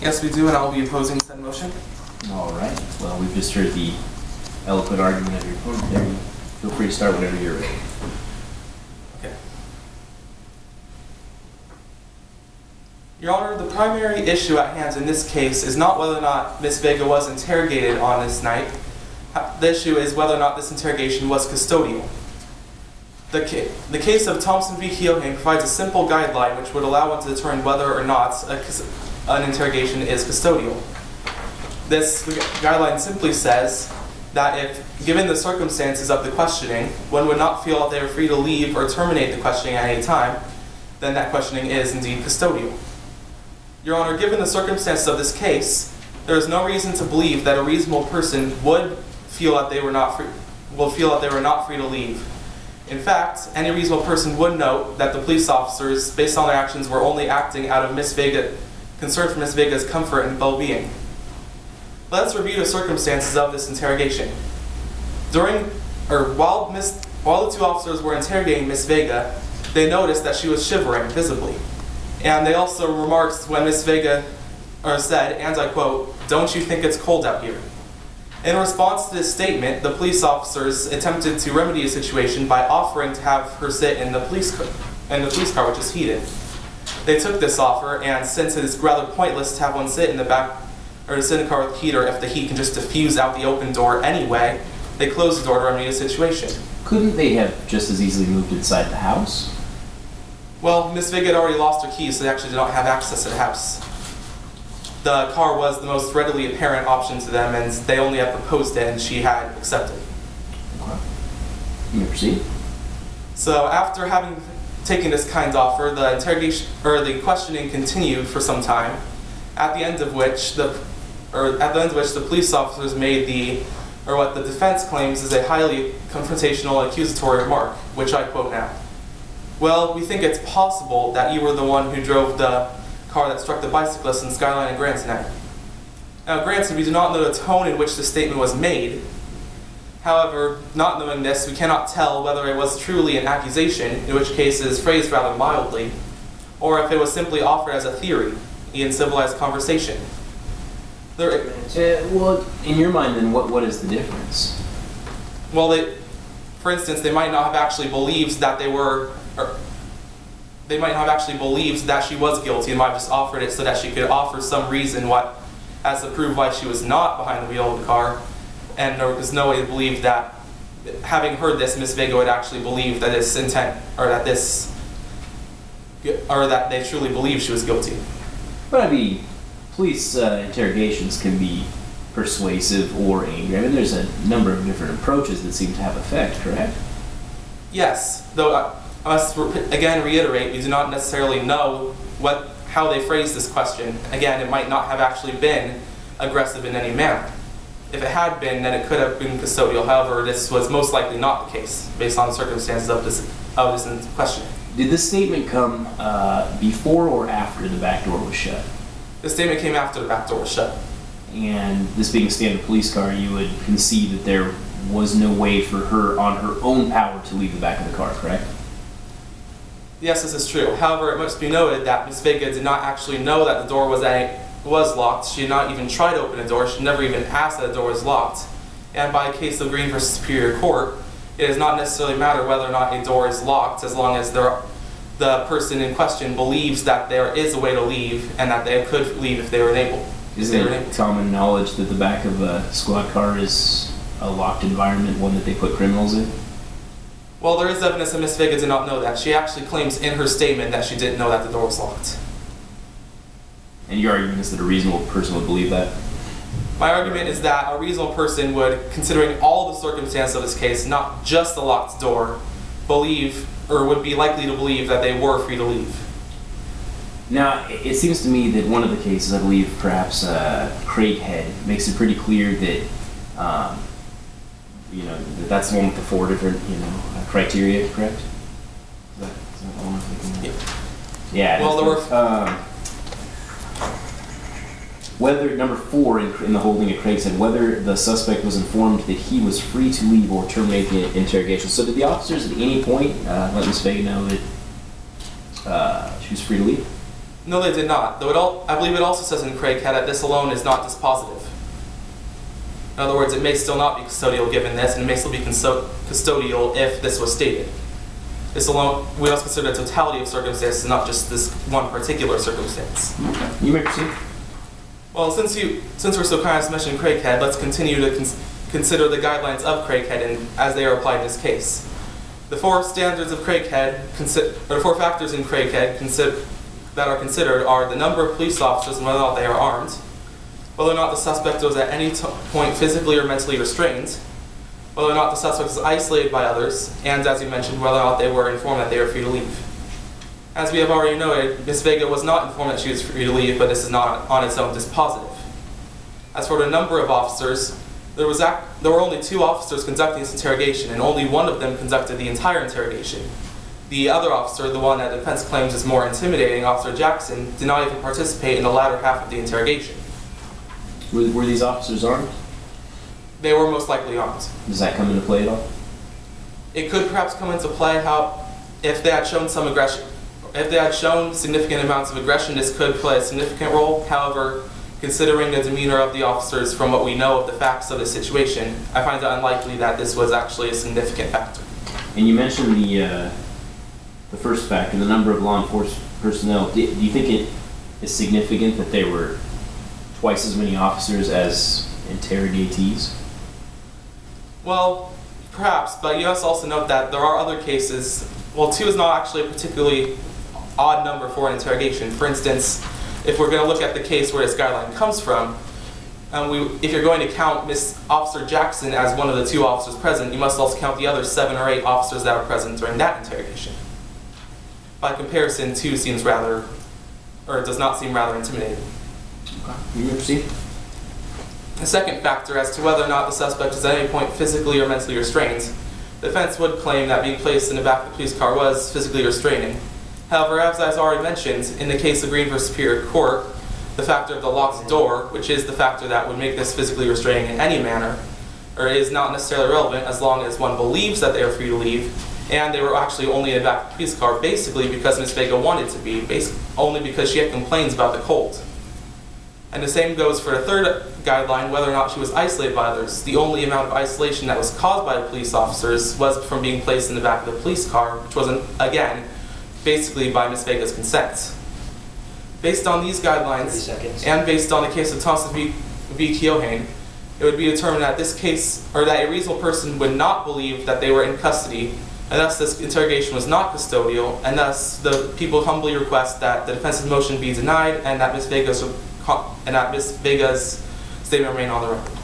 Yes, we do, and I'll be opposing said motion. All right. Well, we've just heard the eloquent argument of your opponent there. Feel free to start whenever you're ready. Okay. Your Honor, the primary issue at hand in this case is not whether or not Ms. Vega was interrogated on this night. The issue is whether or not this interrogation was custodial. The case of Thompson v. Keohane provides a simple guideline which would allow one to determine whether or not an interrogation is custodial. This guideline simply says that if, given the circumstances of the questioning, one would not feel that they were free to leave or terminate the questioning at any time, then that questioning is indeed custodial. Your Honor, given the circumstances of this case, there is no reason to believe that a reasonable person would feel that they were not free to leave. In fact, any reasonable person would note that the police officers, based on their actions, were only acting out of concern for Ms. Vega's comfort and well-being. Let's review the circumstances of this interrogation. While the two officers were interrogating Ms. Vega, they noticed that she was shivering visibly. And they also remarked when Ms. Vega said, and I quote, "Don't you think it's cold out here?" In response to this statement, the police officers attempted to remedy the situation by offering to have her sit in the police car, which is heated. They took this offer, and since it is rather pointless to have one sit in the back or to sit in the car with the heater if the heat can just diffuse out the open door anyway, they closed the door to remedy the situation. Couldn't they have just as easily moved inside the house? Well, Ms. Vega had already lost her keys, so they actually did not have access to the house. The car was the most readily apparent option to them, and they only had proposed it, and she had accepted. Okay. You may proceed. So after having taken this kind offer, the questioning continued for some time, at the end of which the police officers made what the defense claims is a highly confrontational and accusatory remark, which I quote now. "Well, we think it's possible that you were the one who drove the car that struck the bicyclist in Skyline and Grant tonight." Now, granted, we do not know the tone in which the statement was made. However, not knowing this, we cannot tell whether it was truly an accusation, in which case it is phrased rather mildly, or if it was simply offered as a theory in civilized conversation. Well, in your mind, then, what is the difference? Well, for instance, they might not have actually believed that they might not have actually believed that she was guilty and might have just offered it so that she could offer some reason as to prove why she was not behind the wheel of the car, and there was no way to believe that, having heard this, Ms. Vega would actually believe that this intent, or that they truly believed she was guilty. But I mean, police interrogations can be persuasive or angry. I mean, there's a number of different approaches that seem to have effect, correct? Yes, though I must again reiterate, we do not necessarily know how they phrased this question. Again, it might not have actually been aggressive in any manner. If it had been, then it could have been custodial. However, this was most likely not the case, based on the circumstances of this questioning. Did this statement come before or after the back door was shut? The statement came after the back door was shut. And this being a standard police car, you would concede that there was no way for her, on her own power, to leave the back of the car, correct? Yes, this is true. However, it must be noted that Ms. Vega did not actually know that the door was locked. She did not even try to open the door. She never even asked that the door was locked. And by case of Green v. Superior Court, it does not necessarily matter whether or not a door is locked, as long as the person in question believes that there is a way to leave and that they could leave if they were able. Isn't it common knowledge that the back of a squad car is a locked environment, one that they put criminals in? Well, there is evidence that Ms. Vega did not know that. She actually claims in her statement that she didn't know that the door was locked. And your argument is that a reasonable person would believe that? My argument is that a reasonable person would, considering all the circumstances of this case, not just the locked door, believe, or would be likely to believe that they were free to leave. Now, it seems to me that one of the cases, I believe perhaps Craighead, makes it pretty clear that that's the one with the 4 different criteria, correct? Is that the one I'm thinking of? Yeah. Well, there were. Whether number 4 in the holding at Craig said whether the suspect was informed that he was free to leave or terminate the interrogation. So did the officers at any point let Ms. Vega know that she was free to leave? No, they did not. Though I believe it also says in Craighead that this alone is not dispositive. In other words, it may still not be custodial given this, and it may still be custodial if this was stated. This alone, we must consider the totality of circumstances, not just this one particular circumstance. Okay. You may proceed. Well, since we're so kind as mentioned Craighead, let's continue to consider the guidelines of Craighead as they are applied in this case. The four standards of Craighead, or the four factors in Craighead that are considered are the number of police officers and whether or not they are armed, whether or not the suspect was at any point physically or mentally restrained, whether or not the suspect was isolated by others, and as you mentioned, whether or not they were informed that they were free to leave. As we have already noted, Ms. Vega was not informed that she was free to leave, but this is not on its own dispositive. As for the number of officers, there were only 2 officers conducting this interrogation, and only one of them conducted the entire interrogation. The other officer, the one that the defense claims is more intimidating, Officer Jackson, did not even participate in the latter half of the interrogation. Were these officers armed? They were most likely armed. Does that come into play at all? It could perhaps come into play if they had shown some aggression. If they had shown significant amounts of aggression, this could play a significant role. However, considering the demeanor of the officers from what we know of the facts of the situation, I find it unlikely that this was actually a significant factor. And you mentioned the first factor, the number of law enforcement personnel. Do you think it is significant that there were twice as many officers as interrogatees? Well, perhaps, but you must also note that there are other cases. Well, 2 is not actually a particularly odd number for an interrogation. For instance, if we're going to look at the case where this guideline comes from, if you're going to count Miss Officer Jackson as one of the 2 officers present, you must also count the other 7 or 8 officers that were present during that interrogation. By comparison, 2 seems rather, or it does not seem rather intimidating. Okay. You may proceed. The second factor as to whether or not the suspect was at any point physically or mentally restrained, the defense would claim that being placed in the back of the police car was physically restraining. However, as I already mentioned, in the case of Green v. Superior Court, the factor of the locked door, which is the factor that would make this physically restraining in any manner, is not necessarily relevant as long as one believes that they are free to leave, and they were actually only in the back of the police car basically because Ms. Vega wanted to be, only because she had complaints about the cold. And the same goes for the third guideline, whether or not she was isolated by others. The only amount of isolation that was caused by the police officers was from being placed in the back of the police car, which was, again, basically by Ms. Vega's consent. Based on these guidelines, and based on the case of Thompson v. Keohane, it would be determined that this case, or that a reasonable person would not believe that they were in custody, and thus this interrogation was not custodial, and thus the people humbly request that the defense's motion be denied and that Ms. Vega's statement remain on the record.